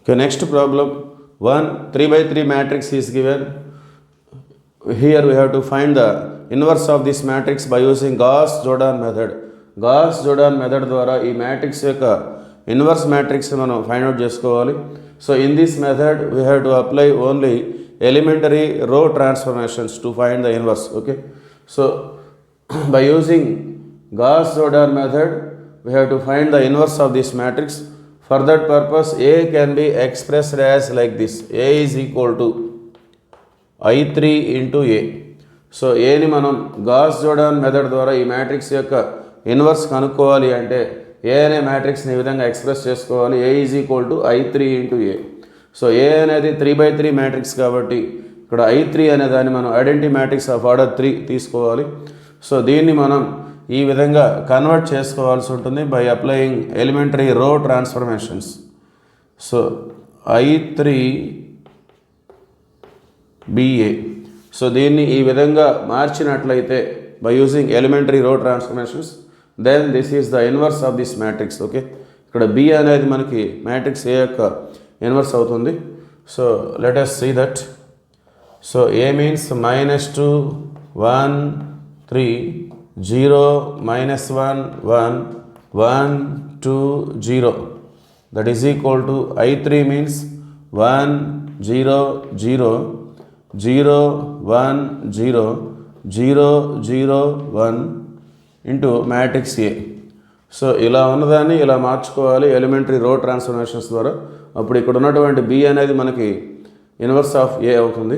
Okay, next problem. One 3 by 3 matrix is given. Here we have to find the inverse of this matrix by using Gauss-Jordan method. Gauss-Jordan method ద్వారా ఈ matrix యొక్క inverse matrix మనం find out చేసుకోవాలి. So in this method we have to apply only elementary row transformations to find the inverse. Okay, so by using Gauss-Jordan method we have to find the inverse of this matrix. For that purpose A can be expressed as like this. A is equal to I3 into A. So ఏని మనం Gauss-Jordan method ద్వారా ఈ matrix యొక్క inverse కనుక్కోవాలి అంటే ఏ అనే మ్యాట్రిక్స్ని ఈ విధంగా ఎక్స్ప్రెస్ చేసుకోవాలి. A is equal to I3 into A. So A అనేది 3 by 3 మ్యాట్రిక్స్ కాబట్టి ఇక్కడ I3 అనే దాన్ని మనం ఐడెంటిటీ మ్యాట్రిక్స్ ఆఫ్ ఆర్డర్ 3 తీసుకోవాలి. సో దీన్ని మనం ఈ విధంగా కన్వర్ట్ చేసుకోవాల్సి ఉంటుంది by applying elementary row transformations. So I3 BA. So దీన్ని ఈ విధంగా మార్చినట్లయితే by using elementary row transformations then this is the inverse of this matrix. Okay, ఇక్కడ B అనేది మనకి మ్యాట్రిక్స్ A యొక్క ఇన్వర్స్ అవుతుంది. So let us see that. So A means -2 1 3 0 -1 1 1 2 0, that is equal to I3 means 1 0 0 0 1 0 0 0 1 into matrix A. So ఇలా ఉన్నదాన్ని ఇలా మార్చుకోవాలి elementary row transformations ద్వారా. అప్పుడు ఇక్కడ ఉన్నటువంటి B అనేది మనకి ఇన్వర్స్ ఆఫ్ A అవుతుంది.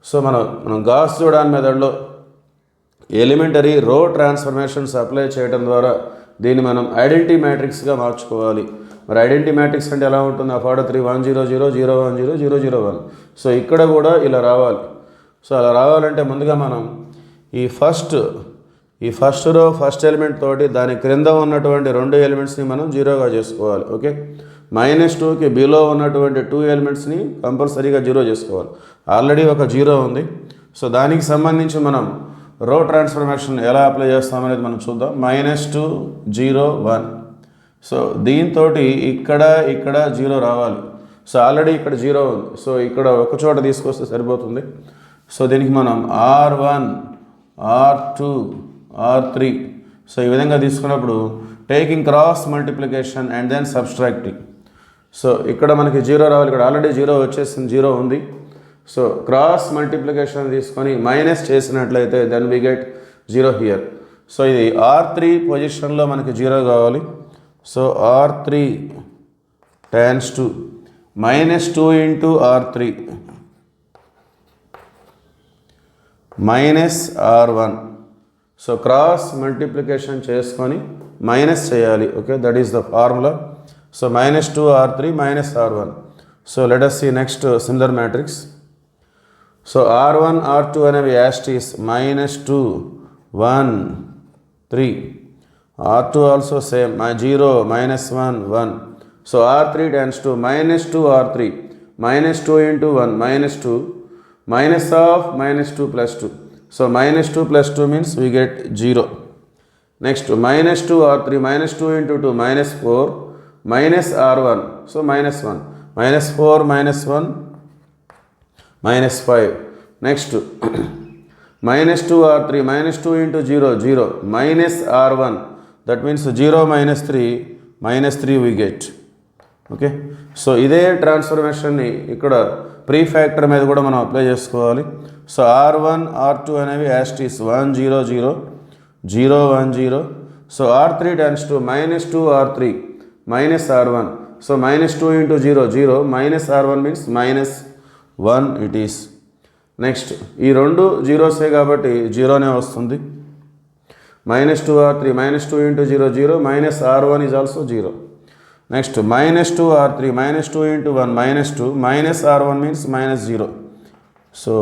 సో మనం Gauss-Jordan మెథడ్లో ఎలిమెంటరీ రో ట్రాన్స్ఫర్మేషన్స్ అప్లై చేయడం ద్వారా దీన్ని మనం ఐడెంటిటీ మ్యాట్రిక్స్గా మార్చుకోవాలి. మరి ఐడెంటిటీ మ్యాట్రిక్స్ అంటే ఎలా ఉంటుంది? Of order 3 1 0 0 0 1 0 0 0 1. సో ఇక్కడ కూడా ఇలా రావాలి. సో అలా రావాలంటే ముందుగా మనం ఈ ఫస్ట్ రో ఫస్ట్ ఎలిమెంట్ తోటి దాని క్రింద ఉన్నటువంటి 2 ఎలిమెంట్స్ని మనం జీరోగా చేసుకోవాలి. ఓకే, -2కి బిలో ఉన్నటువంటి 2 ఎలిమెంట్స్ని కంపల్సరీగా జీరో చేసుకోవాలి. ఆల్రెడీ ఒక జీరో ఉంది. సో దానికి సంబంధించి మనం రో ట్రాన్స్ఫర్మేషన్ ఎలా అప్లై చేస్తామనేది మనం చూద్దాం. -2 0 1. సో దీంతో ఇక్కడ జీరో రావాలి. సో ఆల్రెడీ ఇక్కడ జీరో ఉంది. సో ఇక్కడ ఒక చోట తీసుకొస్తే సరిపోతుంది. సో దీనికి మనం R1 R2 R3 సో ఈ విధంగా తీసుకున్నప్పుడు taking cross multiplication and then subtracting. So ఇక్కడ మనకి జీరో రావాలి. ఇక్కడ ఆల్రెడీ జీరో వచ్చేసింది, జీరో ఉంది. సో క్రాస్ మల్టిప్లికేషన్ తీసుకొని మైనస్ చేసినట్లయితే then we get zero here. So ఇది R3 పొజిషన్లో మనకి జీరో కావాలి. So R3 tends to -2 into R3 minus R1. So cross multiplication చేసుకొని మైనస్ చేయాలి. Okay, that is the formula. So -2 R3 minus R1. So let us see next similar matrix. So R1 R2 అనేవి యాస్టీస్ -2 1 3. R2 also same 0 -1 1. So R3 tends to -2 R3 -2 into 1 -2 minus of -2 plus 2. So -2 plus 2 means we get 0. Next -2 R3 -2 into 2 -4 minus R1. So -1 -4 -1 -5. Next -2 R3 -2 into 0 0 minus R1. That means 0 -3 we get. Okay, so ఇదే ట్రాన్స్ఫర్మేషన్ని ఇక్కడ pre factor మీద కూడా మనం apply చేసుకోవాలి. So R1 R2 అనేవి యాస్టీస్ 1 0 0 0 1 0. So R3 tends to -2 R3 minus R1. So -2 into 0 0 minus R1 means -1 it is. Next ఈ రెండు జీరోసే కాబట్టి జీరోనే వస్తుంది. -2 R3 -2 into 0 0 minus R1 is also 0. Next -2 R3 -2 into 1 -2 minus R1 means -0. So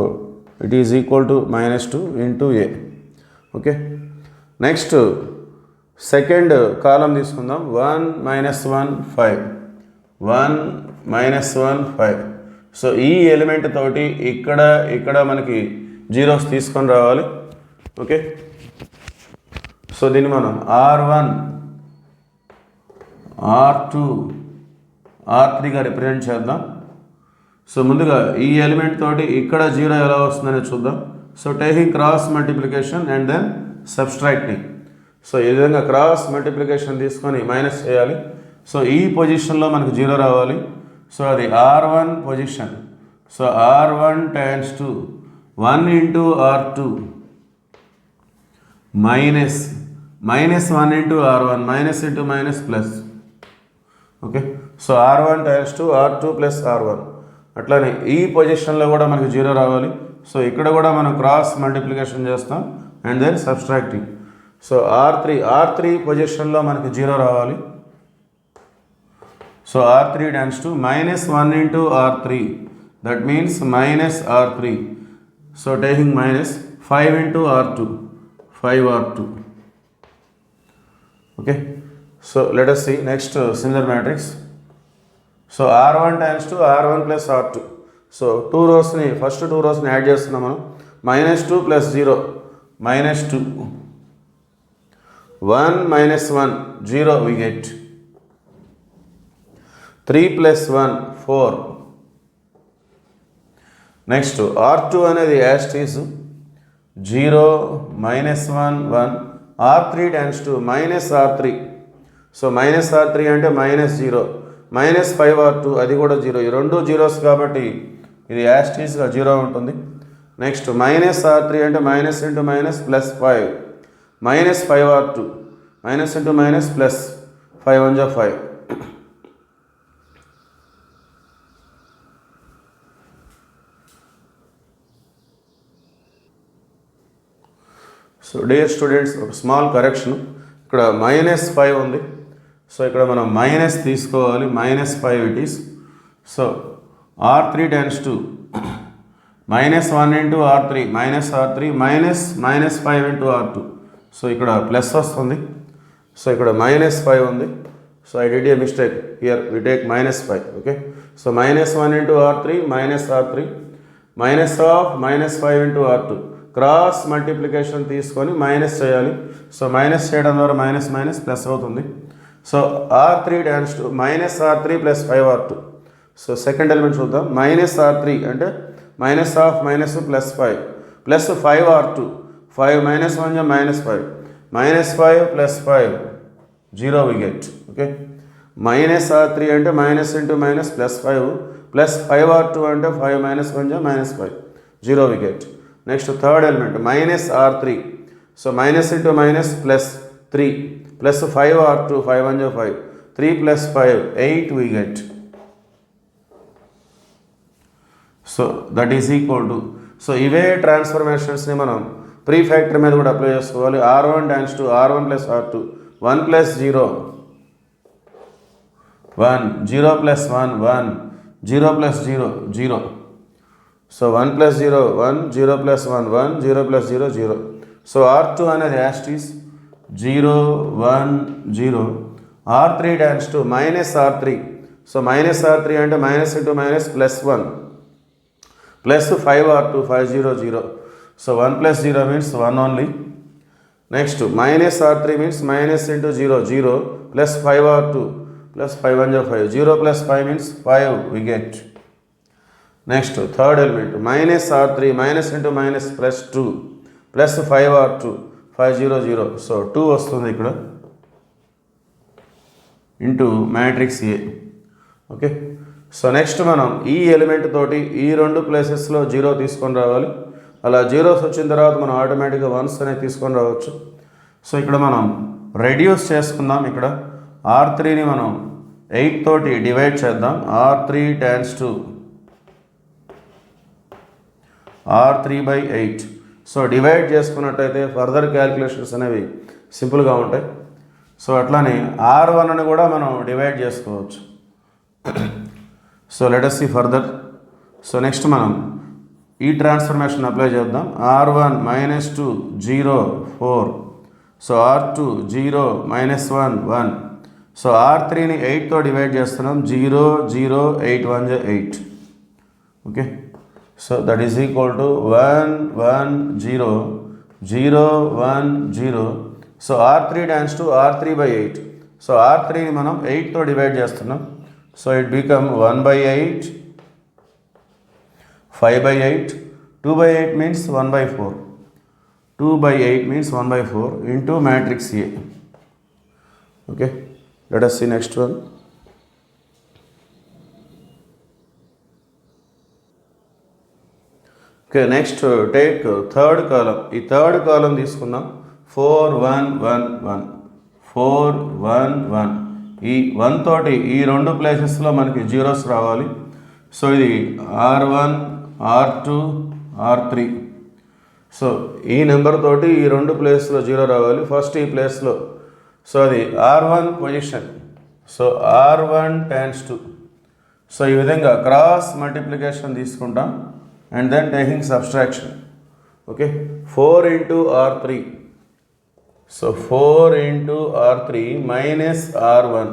it is equal to -2 into A. Okay, next second column తీసుకుందాం. 1 -1 5 1 -1 5. So ఈ element తోటి ఇక్కడ మనకి జీరోస్ తీసుకొని రావాలి. ఓకే, సో దీన్ని మనం R1 R2 R3గా రిప్రజెంట్ చేద్దాం. సో ముందుగా ఈ ఎలిమెంట్ తోటి ఇక్కడ 0 ఎలా వస్తుందని చూద్దాం. So taking cross multiplication and then subtracting. So ఈ విధంగా క్రాస్ మల్టిప్లికేషన్ తీసుకొని మైనస్ చేయాలి. సో ఈ పొజిషన్లో మనకు 0 రావాలి. సో అది R1 position. So R1 times to 1 into R2 minus 1 into R1 minus into minus plus. Okay, so R1 times to R2 plus R1. అట్లానే ఈ పొజిషన్లో కూడా మనకు 0 రావాలి. సో ఇక్కడ కూడా మనం క్రాస్ మల్టిప్లికేషన్ చేస్తాం and then subtracting. So R3 పొజిషన్లో మనకి 0 రావాలి. So R3 times to minus 1 into R3 that means minus R3. So taking minus 5 into R2 5R2. Okay, so let us see next similar matrix. So R1 times to R1 plus R2. So first two రోస్ని add చేస్తున్నాం మనం. -2 plus 0 -2 1 minus 1 0 we get. 3 plus 1 4. Next R2 అనేది as it is 0 minus 1 1. R3 tends to minus R3. So minus R3 అంటే -0 -5R2 అది కూడా 0. ఈ రెండు zeros కాబట్టి ఇది యాజ్ ఇట్ ఈస్గా 0 ఉంటుంది. నెక్స్ట్ -R3 అంటే minus into minus plus 5 -5R2 minus into minus plus 5 1 5. So dear students, ఒక స్మాల్ కరెక్షన్. ఇక్కడ -5 ఉంది. సో ఇక్కడ మనం మైనస్ తీసుకోవాలి. -5 it is. So R3 tends to -1 into R3 -R3 -5 into R2. So ఇక్కడ ప్లస్ వస్తుంది. So ఇక్కడ -5 ఉంది. So I did a mistake here, we take -5. Okay, so -1 into R3 -R3 -5 into R2. Cross multiplication తీసుకొని minus చేయాలి. So minus చేయడం ద్వారా minus minus plus అవుతుంది. So R3 tends to -R3 plus 5R2. So second element చూద్దాం. -R3 అంటే -(-) plus 5 plus 5R2 5 -1 -5 -5 plus 5 0 we get. Okay, -R3 అంటే minus into minus plus 5 plus 5R2 అంటే 5 -1 -5 0 we get. Next third element -R3. So minus into minus plus 3 plus 5R2 5 1 5 3 plus 5 8 we get. So that is equal to. So ఇవే ట్రాన్స్ఫర్మేషన్స్ని మనం pre factor మీద కూడా apply చేసుకోవాలి. R1 tends to R1 plus R2 1 plus 0 1 0 plus 1 1 0 plus 0 0. So 1 plus 0 1 0 plus 1 1 0 plus 0 0. So R2 అనేది as it is 0 1 0. R3 tends to -R3. So -R3 అంటే minus into minus plus 1 plus 5R2 5 0 0. So 1 plus 0 means 1 only. Next -R3 means minus into 0 0 plus 5R2 plus 5 1 5 0 plus 5 means 5 we get. Next third element -R3 minus into minus plus 2 plus 5R2 5 0 0. So 2 వస్తుంది ఇక్కడ into matrix A. Okay, so next మనం ఈ element తోటి ఈ రెండు ప్లేసెస్లో 0 తీసుకొని రావాలి. అలా జీరోస్ వచ్చిన తర్వాత మనం ఆటోమేటిక్గా 1s అనేది తీసుకొని రావచ్చు. సో ఇక్కడ మనం రెడ్యూస్ చేసుకుందాం. ఇక్కడ R3ని మనం 8 తోటి డివైడ్ చేద్దాం. R3 tends to R3/8. So divide చేసుకున్నట్టయితే ఫర్దర్ క్యాలిక్యులేషన్స్ అనేవి సింపుల్గా ఉంటాయి. సో అట్లానే R1ని కూడా మనం డివైడ్ చేసుకోవచ్చు. So let us see further. So next మనం ఈ ట్రాన్స్ఫర్మేషన్ అప్లై చేద్దాం. R1 -2 0 4. So R2 0 -1 1. సో R3ని 8తో డివైడ్ చేస్తున్నాం. 0 0 8 1 8. Okay, so that is equal to 1 1 0 0 1 0. So R3 tends to R3/8. So R3ని మనం 8తో డివైడ్ చేస్తున్నాం. So it become 1 by 8, 5 by 8, 2 by 8 means 1 by 4. 2 by 8 means 1 by 4 into matrix A. Okay, let us see next one. Okay, next take third column. ఈ third కాలం తీసుకుందాం. 4 1 1 1 4 1 1. ఈ 1 తోటి ఈ రెండు ప్లేసెస్లో మనకి జీరోస్ రావాలి. సో ఇది R1 R2 R3. సో ఈ నెంబర్ తోటి ఈ రెండు ప్లేస్లో జీరో రావాలి. ఫస్ట్ ఈ ప్లేస్లో సో అది R1 position. So R1 టాన్స్ 2. So ఈ విధంగా క్రాస్ మల్టిప్లికేషన్ తీసుకుంటాం and then taking subtraction. Okay, 4 into R3. So 4 into R3 minus R1.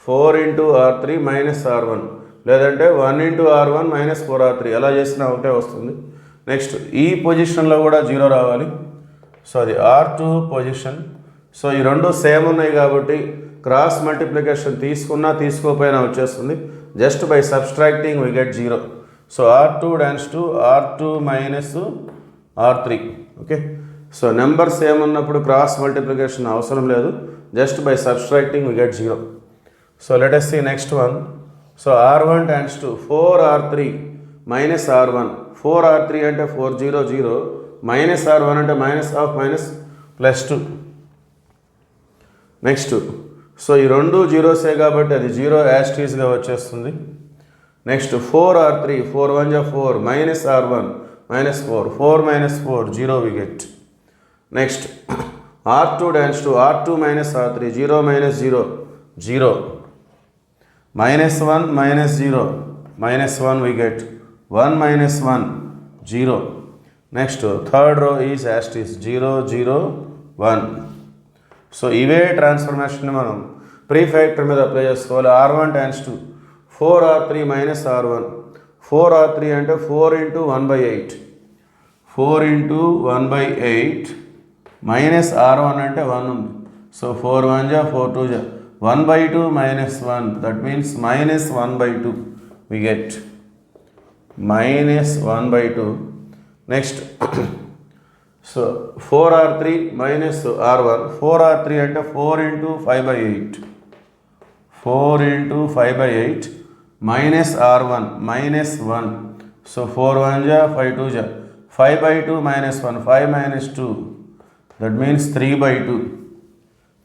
4 into R3 minus R1. లేదంటే 1 into R1 minus 4R3 ఎలా చేసినా ఒకటే వస్తుంది. నెక్స్ట్ ఈ పొజిషన్లో కూడా జీరో రావాలి. సో అది R2 పొజిషన్. సో ఈ రెండు సేమ్ ఉన్నాయి కాబట్టి క్రాస్ మల్టిప్లికేషన్ తీసుకున్నా తీసుకోకపోయినా వచ్చేస్తుంది. Just by subtracting we get zero. So R2 tends to R2 minus R3. Okay, so number same ఉన్నప్పుడు క్రాస్ మల్టిప్లికేషన్ అవసరం లేదు. Just by subtracting we get zero. So let us see next one. So R1 tends to 4R3 minus R1. 4R3 అంటే 4 0 0 minus R1 అంటే minus half minus plus 2. Next so ఈ రెండు జీరోసే కాబట్టి అది జీరో యాస్టీస్గా వచ్చేస్తుంది. Next 4R3 4 1 4 minus R1 minus 4 4 minus 4 0 we get. Next R2 tends to R2 minus R3 0 minus 0 0 minus 1 minus 0 minus 1 we get 1 minus 1 0. Next third row is as it is 0 0 1. So ఇవే transformation మనం pre factor మీద apply చేసుకోవాలి. R1 tends to 4R3 minus R1. 4R3 అంటే 4 into 1/8. 4 into 1/8 minus R1 అంటే 1 ఉంది. So 4 1 జా 4 2 జా 1/2 minus 1. That means minus 1/2 we get minus 1/2. Next so 4R3 minus R1. 4R3 అంటే 4 into 5/8. 4 into 5/8 minus R1 minus 1. So 4 1 జా 5 2 జా 5/2 minus 1 5 minus 2. That means 3/2.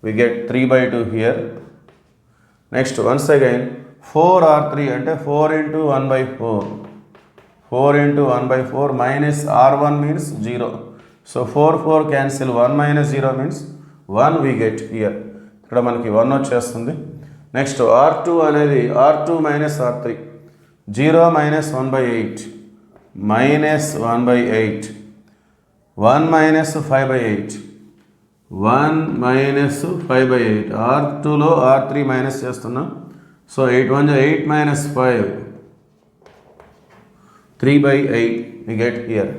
We get 3/2 here. Next once again 4R3 అంటే 4 into 1/4. 4 into 1/4 minus R1 means 0. So 4 4 cancel 1 minus 0 means 1 we get here. ఇక్కడ మనకి 1 వచ్చేస్తుంది. Next R2 అనేది R2 minus R3 0 minus 1/8 minus 1/8 1 minus 5/8 1 minus 5/8. R2లో R3 minus చేస్తున్నాం. So 8 1 8 minus 5 3/8 we get here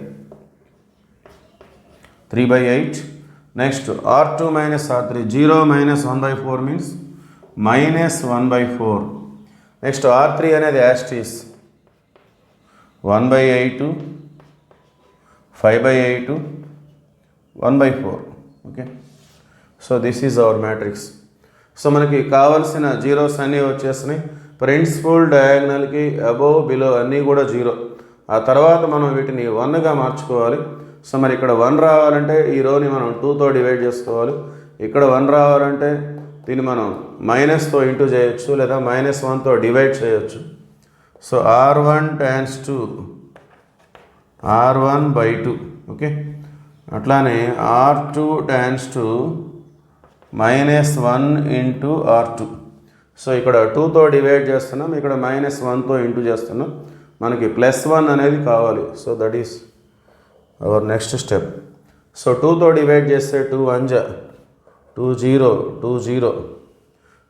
3/8. Next R2 minus R3 0 minus 1/4 means minus 1/4. Next R3 అనేది as it is 1/8 5/8 1/4. Okay, so this is our matrix. సో మనకి కావాల్సిన zeros అన్నీ వచ్చేసినాయి. Principal డయాగ్నల్కి above below అన్నీ కూడా జీరో. ఆ తర్వాత మనం వీటిని 1గా మార్చుకోవాలి. సో మరి ఇక్కడ 1 రావాలంటే ఈ రోని మనం 2తో డివైడ్ చేసుకోవాలి. ఇక్కడ 1 రావాలంటే దీన్ని మనం మైనస్తో ఇంటూ చేయొచ్చు లేదా మైనస్ 1తో డివైడ్ చేయొచ్చు. So R1 టాన్స్ 2 R1/2. ఓకే, అట్లానే R2 టాన్స్ 2 minus 1 into R2. So ఇక్కడ 2తో డివైడ్ చేస్తున్నాం, ఇక్కడ మైనస్ 1తో ఇంటూ చేస్తున్నాం. మనకి +1 అనేది కావాలి. So that is our next step. So 2తో డివైడ్ చేస్తే 2 1 జా 2 0 2 0.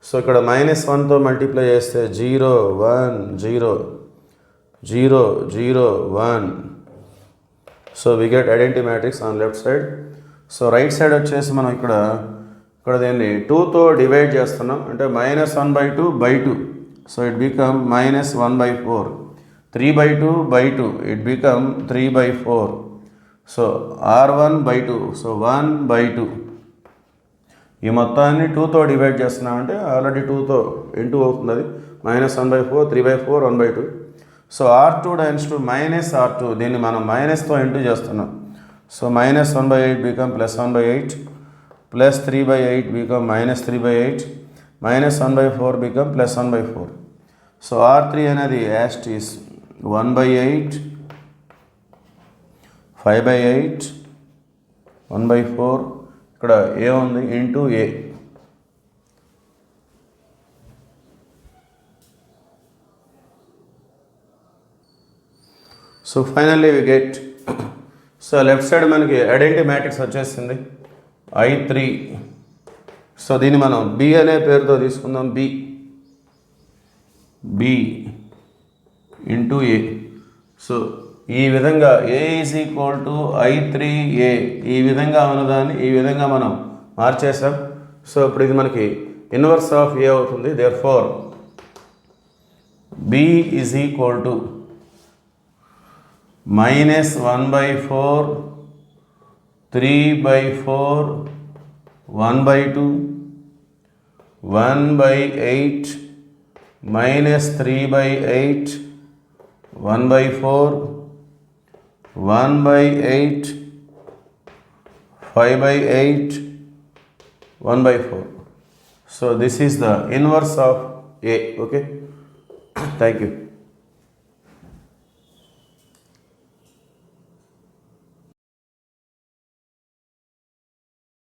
సో ఇక్కడ -1తో మల్టిప్లై చేస్తే 0 1 0 0 0 1. So we get identity matrix on left side. So right side వచ్చేసి మనం ఇక్కడ దీన్ని 2తో డివైడ్ చేస్తున్నాం అంటే -1/2/2 So it become minus 1 by 4. 3 by 2 by 2. It become 3 by 4. So R1 by 2. So 1 by 2. ఈ మొత్తాన్ని 2తో డివైడ్ చేస్తున్నామంటే ఆల్రెడీ 2తో ఇంటూ అవుతుంది, అది -1/4, 3/4, 1/2. So R2 times to -R2, దీన్ని మనం మైనస్తో ఇంటూ చేస్తున్నాం. So -1/8 become +1/8, +3/8 become -3/8, -1/4 become +1/4. So R3 అనేది యాస్ట్ ఈస్ 1/8, 5/8, 1/4, ఇక్కడ ఏ ఉంది into A. So finally we get, so left side మనకి ఐడెంటిటీ మ్యాట్రిక్స్ వచ్చేసింది I3. సో దీన్ని మనం బి అనే పేరుతో తీసుకుందాం, బి ఇంటూ ఏ. సో ఈ విధంగా ఏ ఈజ్ ఈక్వల్ టు I3A, ఈ విధంగా ఉన్నదాన్ని ఈ విధంగా మనం మార్చేసాం. సో ఇప్పుడు ఇది మనకి ఇన్వర్స్ ఆఫ్ ఏ అవుతుంది. Therefore B is equal to -1/4, 3/4, 1/2, 1/8, -3/8, 1/4, 1/8, 5/8, 1/4. So this is the inverse of A. Okay, thank you.